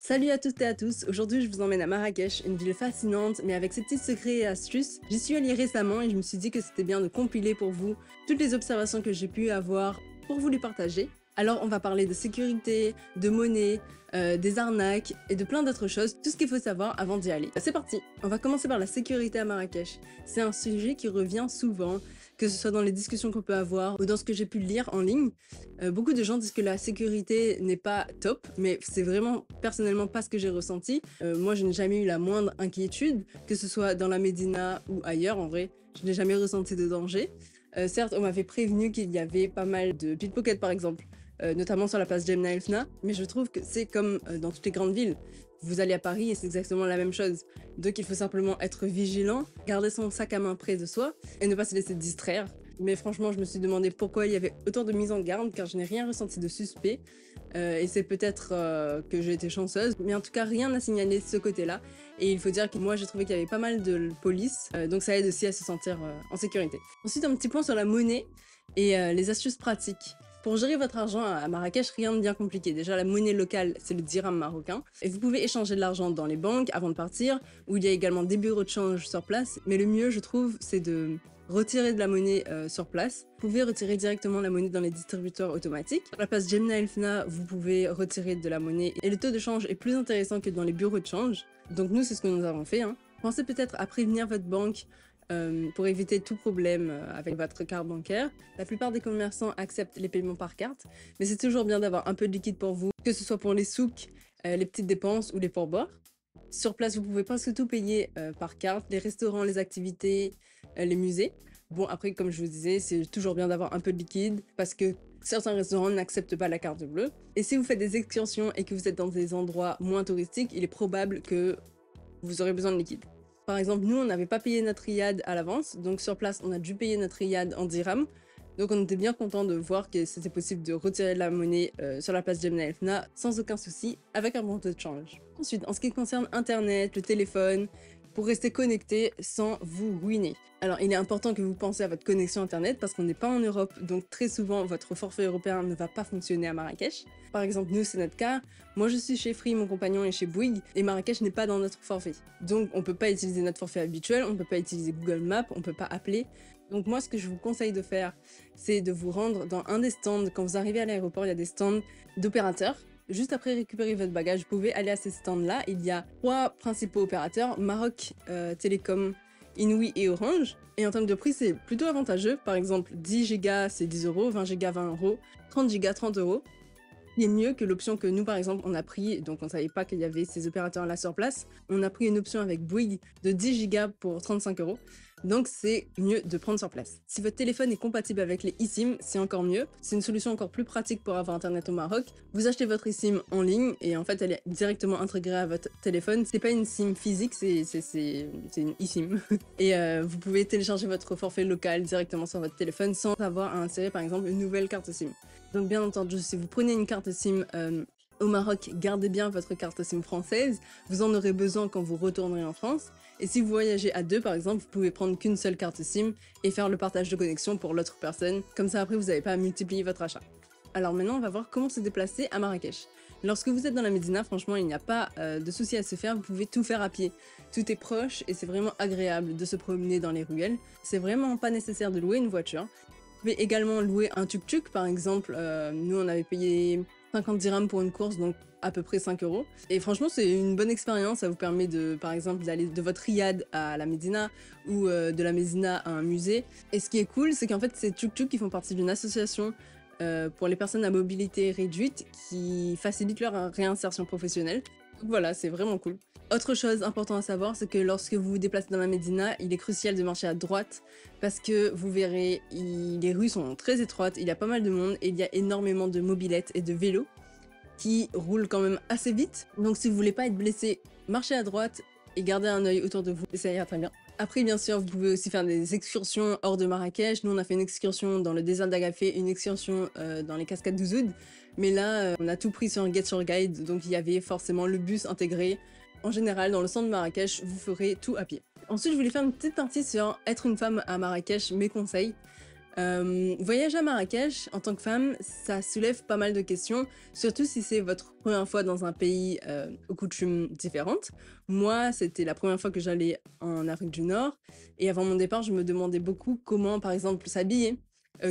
Salut à toutes et à tous, aujourd'hui je vous emmène à Marrakech, une ville fascinante mais avec ses petits secrets et astuces. J'y suis allée récemment et je me suis dit que c'était bien de compiler pour vous toutes les observations que j'ai pu avoir pour vous les partager. Alors on va parler de sécurité, de monnaie, des arnaques et de plein d'autres choses, tout ce qu'il faut savoir avant d'y aller. C'est parti. On va commencer par la sécurité à Marrakech. C'est un sujet qui revient souvent, que ce soit dans les discussions qu'on peut avoir ou dans ce que j'ai pu lire en ligne. Beaucoup de gens disent que la sécurité n'est pas top, mais c'est vraiment personnellement pas ce que j'ai ressenti. Moi je n'ai jamais eu la moindre inquiétude, que ce soit dans la Médina ou ailleurs en vrai. Je n'ai jamais ressenti de danger. Certes, on m'avait prévenu qu'il y avait pas mal de pickpockets par exemple. Notamment sur la place Jemna El Fna, mais je trouve que c'est comme dans toutes les grandes villes. Vous allez à Paris et c'est exactement la même chose. Donc il faut simplement être vigilant, garder son sac à main près de soi et ne pas se laisser distraire. Mais franchement, je me suis demandé pourquoi il y avait autant de mise en garde, car je n'ai rien ressenti de suspect. Et c'est peut-être que j'ai été chanceuse, mais en tout cas rien n'a signalé ce côté-là. Et il faut dire que moi j'ai trouvé qu'il y avait pas mal de police, donc ça aide aussi à se sentir en sécurité. Ensuite, un petit point sur la monnaie et les astuces pratiques. Pour gérer votre argent à Marrakech, rien de bien compliqué. Déjà, la monnaie locale, c'est le dirham marocain. Et vous pouvez échanger de l'argent dans les banques avant de partir, où il y a également des bureaux de change sur place. Mais le mieux, je trouve, c'est de retirer de la monnaie sur place. Vous pouvez retirer directement la monnaie dans les distributeurs automatiques. À la place Jemna El Fna, vous pouvez retirer de la monnaie. Et le taux de change est plus intéressant que dans les bureaux de change. Donc nous, c'est ce que nous avons fait. Pensez peut-être à prévenir votre banque pour éviter tout problème avec votre carte bancaire. La plupart des commerçants acceptent les paiements par carte, mais c'est toujours bien d'avoir un peu de liquide pour vous, que ce soit pour les souks, les petites dépenses ou les pourboires. Sur place, vous pouvez presque tout payer par carte, les restaurants, les activités, les musées. Bon, après, comme je vous disais, c'est toujours bien d'avoir un peu de liquide parce que certains restaurants n'acceptent pas la carte bleue. Et si vous faites des excursions et que vous êtes dans des endroits moins touristiques, il est probable que vous aurez besoin de liquide. Par exemple, nous, on n'avait pas payé notre riad à l'avance, donc sur place, on a dû payer notre riad en dirham. Donc on était bien content de voir que c'était possible de retirer de la monnaie sur la place Jemna El Fna sans aucun souci, avec un bon taux de change. Ensuite, en ce qui concerne Internet, le téléphone, pour rester connecté sans vous ruiner. Alors, il est important que vous pensiez à votre connexion Internet parce qu'on n'est pas en Europe, donc très souvent, votre forfait européen ne va pas fonctionner à Marrakech. Par exemple, nous, c'est notre cas. Moi, je suis chez Free, mon compagnon est chez Bouygues, et Marrakech n'est pas dans notre forfait. Donc, on peut pas utiliser notre forfait habituel, on peut pas utiliser Google Maps, on peut pas appeler. Donc moi, ce que je vous conseille de faire, c'est de vous rendre dans un des stands. Quand vous arrivez à l'aéroport, il y a des stands d'opérateurs. Juste après récupérer votre bagage, vous pouvez aller à ces stands-là. Il y a 3 principaux opérateurs, Maroc Télécom, Inouï et Orange. Et en termes de prix, c'est plutôt avantageux. Par exemple, 10 Go, c'est 10 €, 20 Go, 20 €, 30 Go, 30 €. Il est mieux que l'option que nous, par exemple, on a pris, donc on ne savait pas qu'il y avait ces opérateurs-là sur place. On a pris une option avec Bouygues de 10 Go pour 35 €. Donc c'est mieux de prendre sur place. Si votre téléphone est compatible avec les eSIM, c'est encore mieux. C'est une solution encore plus pratique pour avoir internet au Maroc. Vous achetez votre eSIM en ligne et en fait elle est directement intégrée à votre téléphone. C'est pas une SIM physique, c'est une eSIM. Et vous pouvez télécharger votre forfait local directement sur votre téléphone sans avoir à insérer par exemple une nouvelle carte SIM. Donc bien entendu, si vous prenez une carte SIM au Maroc, gardez bien votre carte SIM française, vous en aurez besoin quand vous retournerez en France. Et si vous voyagez à 2 par exemple, vous pouvez prendre qu'une seule carte SIM et faire le partage de connexion pour l'autre personne. Comme ça après vous n'avez pas à multiplier votre achat. Alors maintenant on va voir comment se déplacer à Marrakech. Lorsque vous êtes dans la Médina, franchement il n'y a pas de souci à se faire, vous pouvez tout faire à pied. Tout est proche et c'est vraiment agréable de se promener dans les ruelles. C'est vraiment pas nécessaire de louer une voiture. Vous pouvez également louer un tuk-tuk par exemple, nous on avait payé 50 dirhams pour une course, donc à peu près 5 €. Et franchement, c'est une bonne expérience. Ça vous permet de, par exemple, d'aller de votre riad à la Médina ou de la Médina à un musée. Et ce qui est cool, c'est qu'en fait, ces tuk-tuk qui font partie d'une association pour les personnes à mobilité réduite qui facilite leur réinsertion professionnelle. Donc voilà, c'est vraiment cool. Autre chose importante à savoir, c'est que lorsque vous vous déplacez dans la Médina, il est crucial de marcher à droite parce que vous verrez, les rues sont très étroites, il y a pas mal de monde et il y a énormément de mobylettes et de vélos qui roulent quand même assez vite. Donc si vous voulez pas être blessé, marchez à droite et gardez un œil autour de vous et ça ira très bien. Après, bien sûr, vous pouvez aussi faire des excursions hors de Marrakech. Nous, on a fait une excursion dans le désert d'Agafé, une excursion dans les cascades d'Ouzoud. Mais là, on a tout pris sur un Get Your Guide, donc il y avait forcément le bus intégré. En général, dans le centre de Marrakech, vous ferez tout à pied. Ensuite, je voulais faire une petite partie sur être une femme à Marrakech, mes conseils. Voyager à Marrakech en tant que femme, ça soulève pas mal de questions, surtout si c'est votre première fois dans un pays aux coutumes différentes. Moi, c'était la première fois que j'allais en Afrique du Nord, et avant mon départ, je me demandais beaucoup comment, par exemple, s'habiller,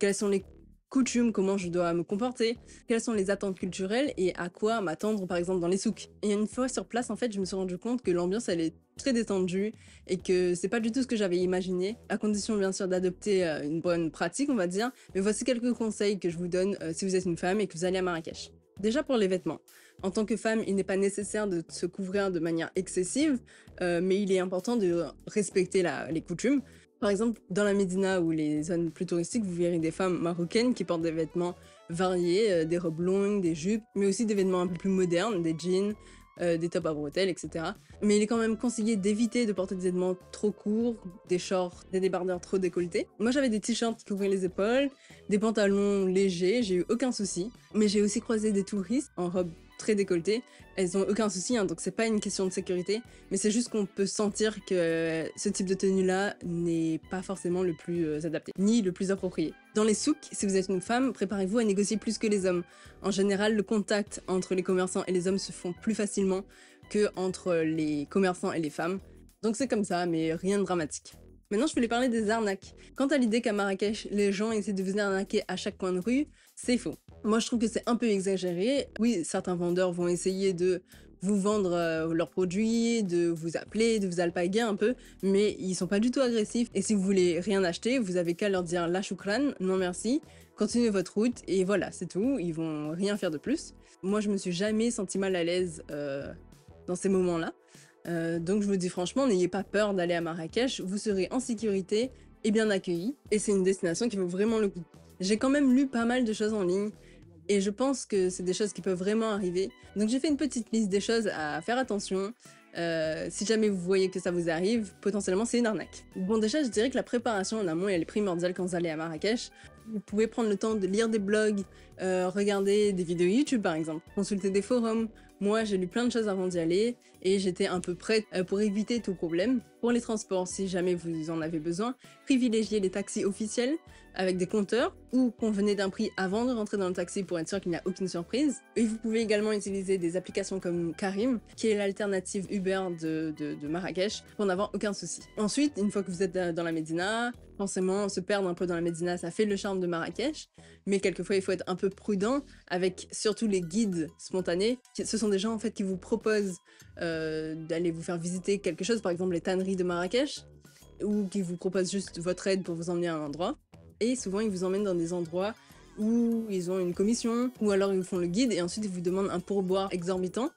quelles sont les coutumes, comment je dois me comporter, quelles sont les attentes culturelles et à quoi m'attendre, par exemple, dans les souks. Et une fois sur place, en fait, je me suis rendu compte que l'ambiance, elle est très détendue et que c'est pas du tout ce que j'avais imaginé, à condition bien sûr d'adopter une bonne pratique, on va dire. Mais voici quelques conseils que je vous donne si vous êtes une femme et que vous allez à Marrakech. Déjà pour les vêtements. En tant que femme, il n'est pas nécessaire de se couvrir de manière excessive, mais il est important de respecter les coutumes. Par exemple, dans la Médina ou les zones plus touristiques, vous verrez des femmes marocaines qui portent des vêtements variés, des robes longues, des jupes, mais aussi des vêtements un peu plus modernes, des jeans, des tops à bretelles, etc. Mais il est quand même conseillé d'éviter de porter des vêtements trop courts, des shorts, des débardeurs trop décolletés. Moi j'avais des t-shirts qui couvraient les épaules, des pantalons légers, j'ai eu aucun souci. Mais j'ai aussi croisé des touristes en robe très décolletée, elles ont aucun souci, hein, donc c'est pas une question de sécurité, mais c'est juste qu'on peut sentir que ce type de tenue-là n'est pas forcément le plus adapté, ni le plus approprié. Dans les souks, si vous êtes une femme, préparez-vous à négocier plus que les hommes. En général, le contact entre les commerçants et les hommes se font plus facilement que entre les commerçants et les femmes. Donc c'est comme ça, mais rien de dramatique. Maintenant, je voulais parler des arnaques. Quant à l'idée qu'à Marrakech, les gens essaient de vous arnaquer à chaque coin de rue, c'est faux. Moi, je trouve que c'est un peu exagéré. Oui, certains vendeurs vont essayer de vous vendre leurs produits, de vous appeler, de vous alpaguer un peu, mais ils sont pas du tout agressifs. Et si vous voulez rien acheter, vous avez qu'à leur dire la choukran, non merci, continuez votre route, et voilà, c'est tout. Ils vont rien faire de plus. Moi, je me suis jamais sentie mal à l'aise dans ces moments-là. Donc je vous dis franchement, n'ayez pas peur d'aller à Marrakech, vous serez en sécurité et bien accueillis, et c'est une destination qui vaut vraiment le coup. J'ai quand même lu pas mal de choses en ligne, et je pense que c'est des choses qui peuvent vraiment arriver, donc j'ai fait une petite liste des choses à faire attention. Si jamais vous voyez que ça vous arrive, potentiellement c'est une arnaque. Bon, déjà je dirais que la préparation en amont elle est primordiale quand vous allez à Marrakech. Vous pouvez prendre le temps de lire des blogs, regarder des vidéos YouTube par exemple, consulter des forums. Moi j'ai lu plein de choses avant d'y aller et j'étais un peu prête pour éviter tout problème. Pour les transports, si jamais vous en avez besoin, privilégiez les taxis officiels avec des compteurs ou convenez d'un prix avant de rentrer dans le taxi pour être sûr qu'il n'y a aucune surprise. Et vous pouvez également utiliser des applications comme Carim, qui est l'alternative Uber de Marrakech, pour n'avoir aucun souci. Ensuite, une fois que vous êtes dans la Médina, forcément se perdre un peu dans la Médina, ça fait le charme de Marrakech, mais quelquefois il faut être un peu prudent avec surtout les guides spontanés. Ce sont des gens en fait qui vous proposent d'aller vous faire visiter quelque chose, par exemple les tanneries de Marrakech, ou qui vous proposent juste votre aide pour vous emmener à un endroit. Et souvent ils vous emmènent dans des endroits où ils ont une commission, ou alors ils vous font le guide et ensuite ils vous demandent un pourboire exorbitant.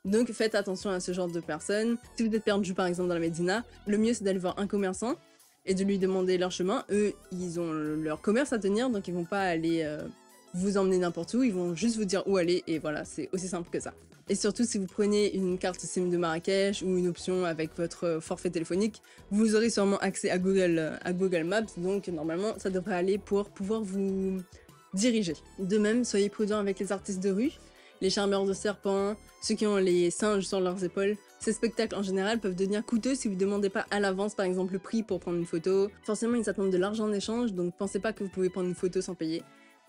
Donc faites attention à ce genre de personnes. Si vous êtes perdu par exemple dans la Médina, le mieux c'est d'aller voir un commerçant et de lui demander leur chemin. Eux, ils ont leur commerce à tenir, donc ils vont pas aller vous emmener n'importe où, ils vont juste vous dire où aller, et voilà, c'est aussi simple que ça. Et surtout, si vous prenez une carte SIM de Marrakech ou une option avec votre forfait téléphonique, vous aurez sûrement accès à Google Maps, donc normalement, ça devrait aller pour pouvoir vous diriger. De même, soyez prudents avec les artistes de rue, les charmeurs de serpents, ceux qui ont les singes sur leurs épaules. Ces spectacles en général peuvent devenir coûteux si vous ne demandez pas à l'avance par exemple le prix pour prendre une photo. Forcément ils attendent de l'argent en échange, donc pensez pas que vous pouvez prendre une photo sans payer.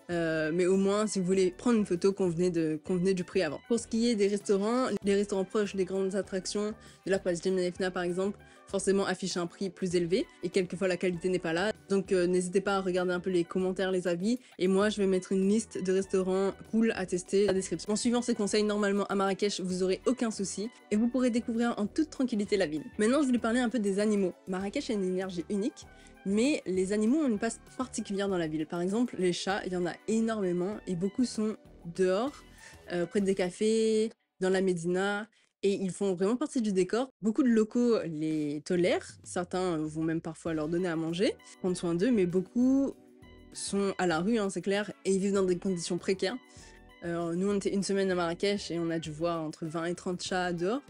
Mais au moins si vous voulez prendre une photo, convenez du prix avant. Pour ce qui est des restaurants, les restaurants proches des grandes attractions, de la place Jemaa el-Fna par exemple, forcément affichent un prix plus élevé et quelquefois la qualité n'est pas là. Donc n'hésitez pas à regarder un peu les commentaires, les avis, et moi je vais mettre une liste de restaurants cool à tester dans la description. En suivant ces conseils, normalement à Marrakech vous aurez aucun souci et vous pourrez découvrir en toute tranquillité la ville. Maintenant je voulais parler un peu des animaux. Marrakech a une énergie unique, mais les animaux ont une place particulière dans la ville. Par exemple les chats, il y en a énormément et beaucoup sont dehors, près des cafés, dans la Médina. Et ils font vraiment partie du décor. Beaucoup de locaux les tolèrent, certains vont même parfois leur donner à manger, prendre soin d'eux, mais beaucoup sont à la rue, hein, c'est clair, et ils vivent dans des conditions précaires. Nous on était une semaine à Marrakech et on a dû voir entre 20 et 30 chats dehors,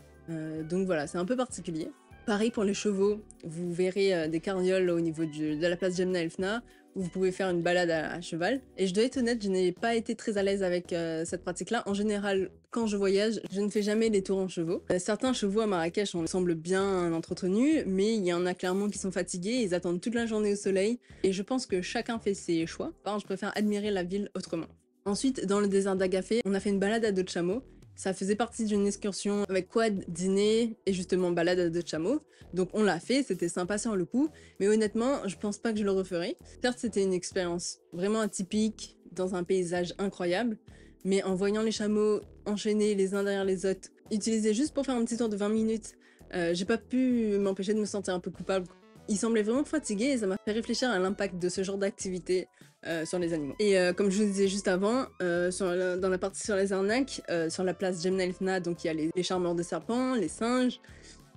donc voilà, c'est un peu particulier. Pareil pour les chevaux, vous verrez des carrioles au niveau de la place Jemaa el-Fna, où vous pouvez faire une balade à cheval. Et je dois être honnête, je n'ai pas été très à l'aise avec cette pratique-là. En général, quand je voyage, je ne fais jamais les tours en chevaux. Certains chevaux à Marrakech semblent bien entretenus, mais il y en a clairement qui sont fatigués, ils attendent toute la journée au soleil. Et je pense que chacun fait ses choix. Par contre, je préfère admirer la ville autrement. Ensuite, dans le désert d'Agafé, on a fait une balade à dos de chameau. Ça faisait partie d'une excursion avec quad, dîner et justement balade à dos de chameau. Donc on l'a fait, c'était sympa sur le coup, mais honnêtement, je pense pas que je le referai. Certes, c'était une expérience vraiment atypique, dans un paysage incroyable, mais en voyant les chameaux enchaînés les uns derrière les autres, utilisés juste pour faire un petit tour de 20 minutes, j'ai pas pu m'empêcher de me sentir un peu coupable. Ils semblaient vraiment fatigués et ça m'a fait réfléchir à l'impact de ce genre d'activité sur les animaux. Et comme je vous disais juste avant, dans la partie sur les arnaques, sur la place Jemna El Fna, donc il y a les charmeurs de serpents, les singes,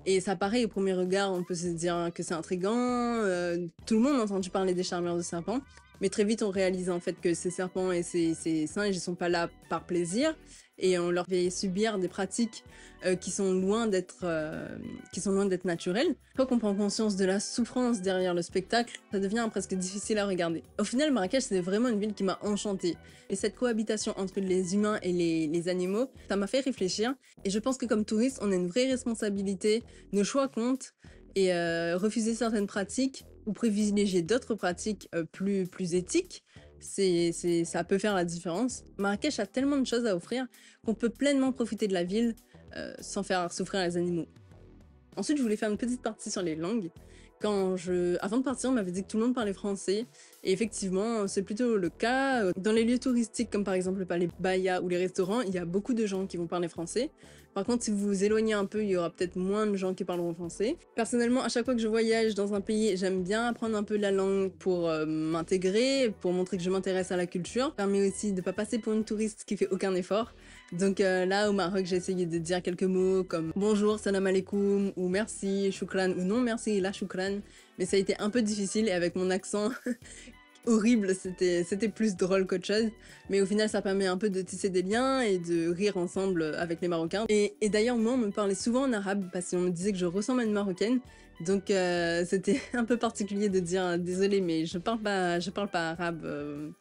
et ça paraît au premier regard, on peut se dire que c'est intriguant, tout le monde a entendu parler des charmeurs de serpents, mais très vite on réalise en fait que ces serpents et ces singes, ils sont pas là par plaisir, et on leur fait subir des pratiques qui sont loin d'être naturelles. Une fois qu'on prend conscience de la souffrance derrière le spectacle, ça devient presque difficile à regarder. Au final, Marrakech, c'est vraiment une ville qui m'a enchantée. Et cette cohabitation entre les humains et les animaux, ça m'a fait réfléchir. Et je pense que comme touriste, on a une vraie responsabilité, nos choix comptent, et refuser certaines pratiques ou privilégier d'autres pratiques plus éthiques, ça peut faire la différence. Marrakech a tellement de choses à offrir qu'on peut pleinement profiter de la ville sans faire souffrir les animaux. Ensuite, je voulais faire une petite partie sur les langues. Avant de partir, on m'avait dit que tout le monde parlait français. Et effectivement, c'est plutôt le cas. Dans les lieux touristiques, comme par exemple le palais Baïa ou les restaurants, il y a beaucoup de gens qui vont parler français. Par contre, si vous vous éloignez un peu, il y aura peut-être moins de gens qui parleront français. Personnellement, à chaque fois que je voyage dans un pays, j'aime bien apprendre un peu la langue pour m'intégrer, pour montrer que je m'intéresse à la culture. Ça permet aussi de ne pas passer pour une touriste qui fait aucun effort. Donc là, au Maroc, j'ai essayé de dire quelques mots comme bonjour, salam alaikum, ou merci, shukran, ou non merci, la shukran. Mais ça a été un peu difficile et avec mon accent horrible, c'était plus drôle qu'autre chose. Mais au final, ça permet un peu de tisser des liens et de rire ensemble avec les Marocains. Et d'ailleurs, moi, on me parlait souvent en arabe parce qu'on me disait que je ressemble à une Marocaine. Donc c'était un peu particulier de dire désolé, mais je parle pas arabe.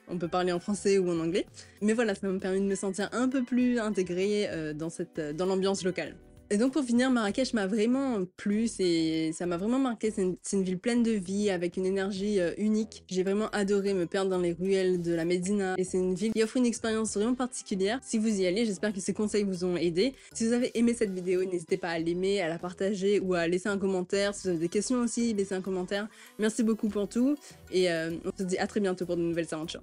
On peut parler en français ou en anglais. Mais voilà, ça m'a permis de me sentir un peu plus intégrée dans l'ambiance locale. Et donc pour finir, Marrakech m'a vraiment plu, ça m'a vraiment marqué, c'est une ville pleine de vie, avec une énergie unique. J'ai vraiment adoré me perdre dans les ruelles de la Médina, et c'est une ville qui offre une expérience vraiment particulière. Si vous y allez, j'espère que ces conseils vous ont aidé. Si vous avez aimé cette vidéo, n'hésitez pas à l'aimer, à la partager ou à laisser un commentaire. Si vous avez des questions aussi, laissez un commentaire. Merci beaucoup pour tout, et on se dit à très bientôt pour de nouvelles aventures.